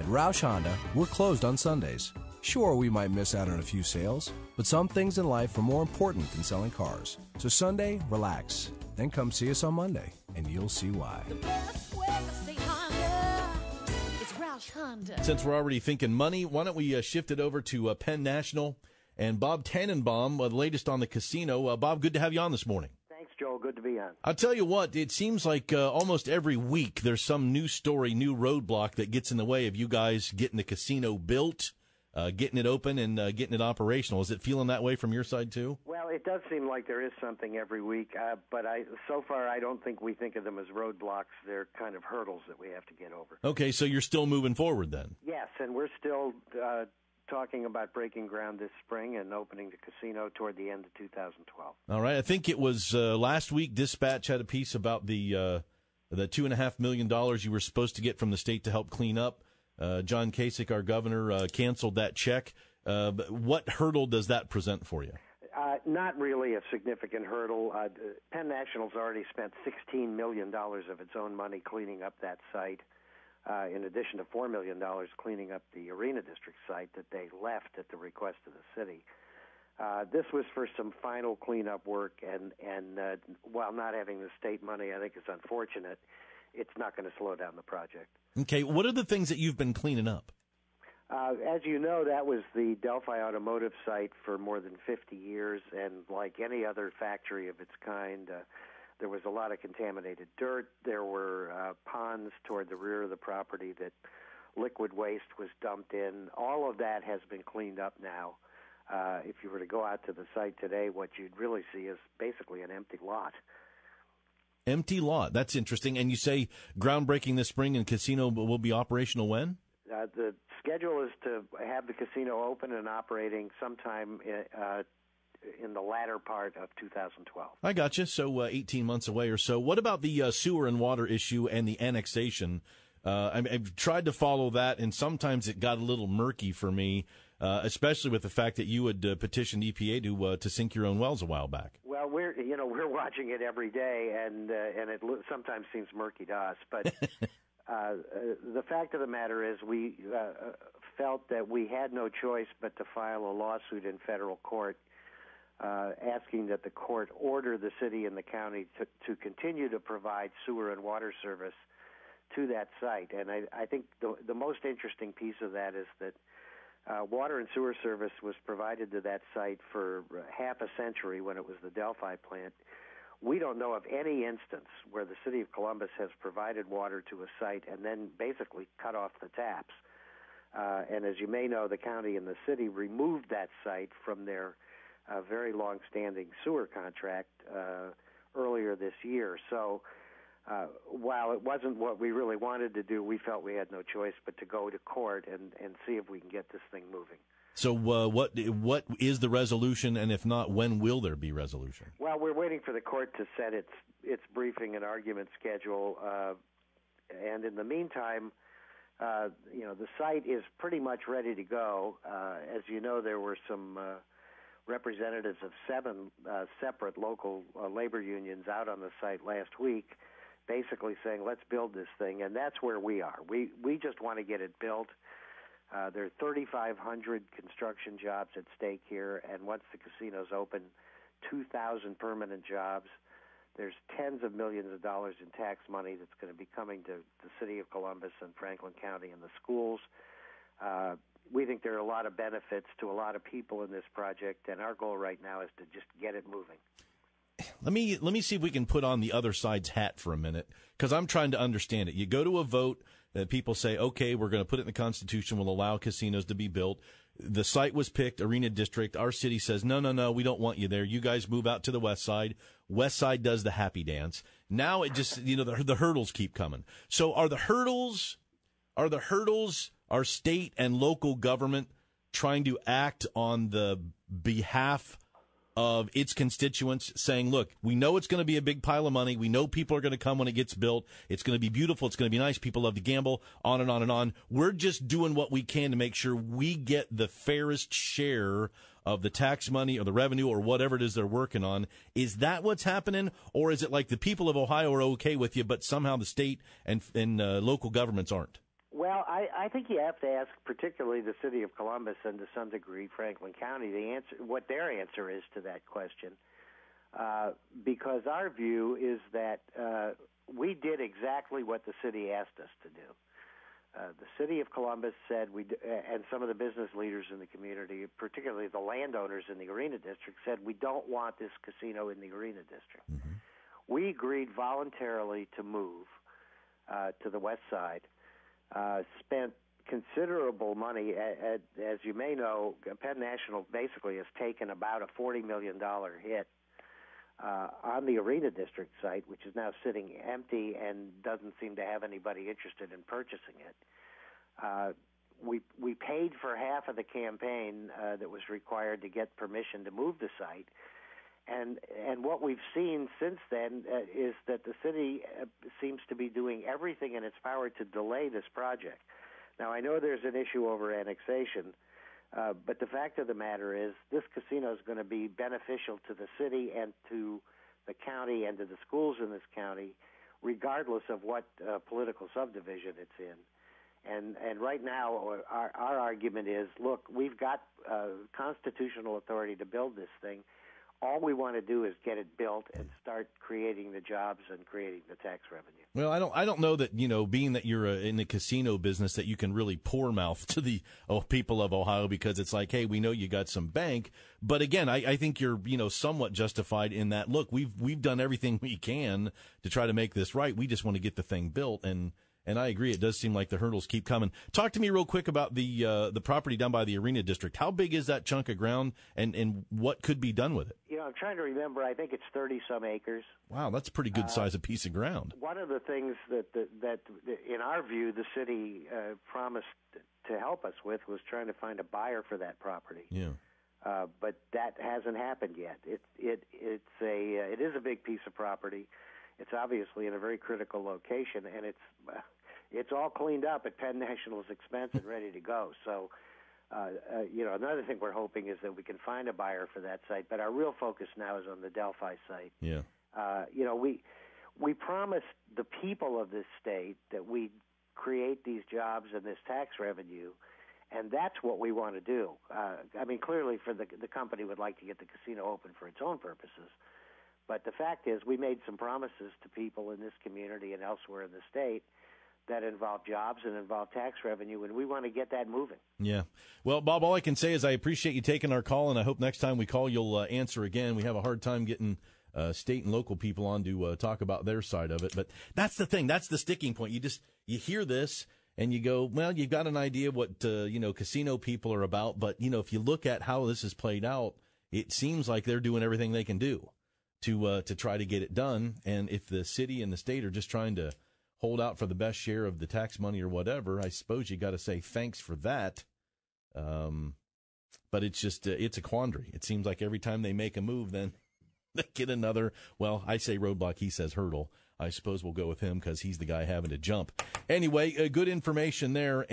Roush Honda, we're closed on Sundays. Sure, we might miss out on a few sales, but some things in life are more important than selling cars. So Sunday, relax. Then come see us on Monday, and you'll see why. The best way to say Honda is Roush Honda. Since we're already thinking money, why don't we shift it over to Penn National and Bob Tannenbaum, the latest on the casino. Bob, good to have you on this morning. Thanks, Joel. Good to be on. I'll tell you what, it seems like almost every week there's some new story, new roadblock that gets in the way of you guys getting the casino built, getting it open, and getting it operational. Is it feeling that way from your side, too? Well, it does seem like there is something every week, but so far I don't think we think of them as roadblocks. They're kind of hurdles that we have to get over. Okay, so you're still moving forward then? Yes, and we're still talking about breaking ground this spring and opening the casino toward the end of 2012. All right. I think it was last week Dispatch had a piece about the $2.5 million you were supposed to get from the state to help clean up. John Kasich, our governor, canceled that check. What hurdle does that present for you? Not really a significant hurdle. Penn National's already spent $16 million of its own money cleaning up that site. In addition to $4 million cleaning up the Arena District site that they left at the request of the city. This was for some final cleanup work, and while not having the state money, I think is unfortunate. It's not going to slow down the project. Okay, what are the things that you've been cleaning up? As you know, that was the Delphi Automotive site for more than 50 years, and like any other factory of its kind, there was a lot of contaminated dirt. There were ponds toward the rear of the property that liquid waste was dumped in. All of that has been cleaned up now. If you were to go out to the site today, what you'd really see is basically an empty lot. Empty lot. That's interesting. And you say groundbreaking this spring and casino will be operational when? The schedule is to have the casino open and operating sometime in the latter part of 2012. I got you. So 18 months away or so. What about the sewer and water issue and the annexation? I've tried to follow that, and sometimes it got a little murky for me, especially with the fact that you had petitioned EPA to sink your own wells a while back. Well, we're watching it every day, and it sometimes seems murky to us. But the fact of the matter is, we felt that we had no choice but to file a lawsuit in federal court. Asking that the court order the city and the county to continue to provide sewer and water service to that site. And I think the most interesting piece of that is that water and sewer service was provided to that site for half a century when it was the Delphi plant. We don't know of any instance where the city of Columbus has provided water to a site and then basically cut off the taps. And as you may know, the county and the city removed that site from their very long-standing sewer contract earlier this year. So while it wasn't what we really wanted to do, we felt we had no choice but to go to court and see if we can get this thing moving. So what is the resolution, and if not, when will there be resolution? Well, we're waiting for the court to set its briefing and argument schedule, and in the meantime, the site is pretty much ready to go. As you know, there were some representatives of 7 separate local labor unions out on the site last week, basically saying, let's build this thing, and that's where we are. We just want to get it built. There are 3,500 construction jobs at stake here, and once the casino's open, 2,000 permanent jobs. There's tens of millions of dollars in tax money that's going to be coming to the city of Columbus and Franklin County and the schools. We think there are a lot of benefits to a lot of people in this project, and our goal right now is to just get it moving. Let me see if we can put on the other side's hat for a minute, because I'm trying to understand it. You go to a vote that people say, okay, we're going to put it in the Constitution, we'll allow casinos to be built. The site was picked, Arena District. Our city says, no, we don't want you there. You guys move out to the west side. West side does the happy dance. Now it just, the hurdles keep coming. So are the hurdles our state and local government trying to act on the behalf of its constituents, saying, look, we know it's going to be a big pile of money. We know people are going to come when it gets built. It's going to be beautiful. It's going to be nice. People love to gamble, on and on and on. We're just doing what we can to make sure we get the fairest share of the tax money or the revenue or whatever it is they're working on. Is that what's happening? Or is it like the people of Ohio are okay with you, but somehow the state and local governments aren't? Well, I think you have to ask, particularly the city of Columbus and to some degree Franklin County, what their answer is to that question, because our view is that we did exactly what the city asked us to do. The city of Columbus said and some of the business leaders in the community, particularly the landowners in the Arena District, said we don't want this casino in the Arena District. Mm-hmm. We agreed voluntarily to move to the west side. Spent considerable money. As you may know, Penn National basically has taken about a $40 million hit on the Arena District site, which is now sitting empty and doesn't seem to have anybody interested in purchasing it. We paid for half of the campaign that was required to get permission to move the site. And what we've seen since then is that the city seems to be doing everything in its power to delay this project. Now, I know there's an issue over annexation, but the fact of the matter is this casino is going to be beneficial to the city and to the county and to the schools in this county, regardless of what political subdivision it's in. And right now, our argument is, look, we've got constitutional authority to build this thing. All we want to do is get it built and start creating the jobs and creating the tax revenue. Well, I don't know that, being that you're in the casino business, that you can really pour mouth to the people of Ohio, because it's like, hey, we know you got some bank. But again, I think you're, somewhat justified in that, look, we've done everything we can to try to make this right. We just want to get the thing built. And I agree. It does seem like the hurdles keep coming. Talk to me real quick about the property down by the Arena District. How big is that chunk of ground, and what could be done with it? I'm trying to remember. I think it's 30-some acres. Wow, that's a pretty good size of piece of ground. One of the things that in our view, the city promised to help us with was trying to find a buyer for that property. Yeah. But that hasn't happened yet. It is a big piece of property. It's obviously in a very critical location, and it's all cleaned up at Penn National's expense and ready to go. So, another thing we're hoping is that we can find a buyer for that site. But our real focus now is on the Delphi site. Yeah. We promised the people of this state that we'd create these jobs and this tax revenue, and that's what we want to do. Clearly, for the company would like to get the casino open for its own purposes. But the fact is, we made some promises to people in this community and elsewhere in the state that involve jobs and involve tax revenue, and we want to get that moving. Yeah. Well, Bob, all I can say is I appreciate you taking our call, and I hope next time we call you'll answer again. We have a hard time getting state and local people on to talk about their side of it. But that's the thing. That's the sticking point. You hear this, and you go, well, you've got an idea of what, casino people are about. But, if you look at how this is played out, it seems like they're doing everything they can do to try to get it done. And if the city and the state are just trying to hold out for the best share of the tax money or whatever, I suppose you got to say thanks for that. But it's just, it's a quandary. It seems like every time they make a move, then they get another, well, I say roadblock, he says hurdle. I suppose we'll go with him because he's the guy having to jump. Anyway, good information there.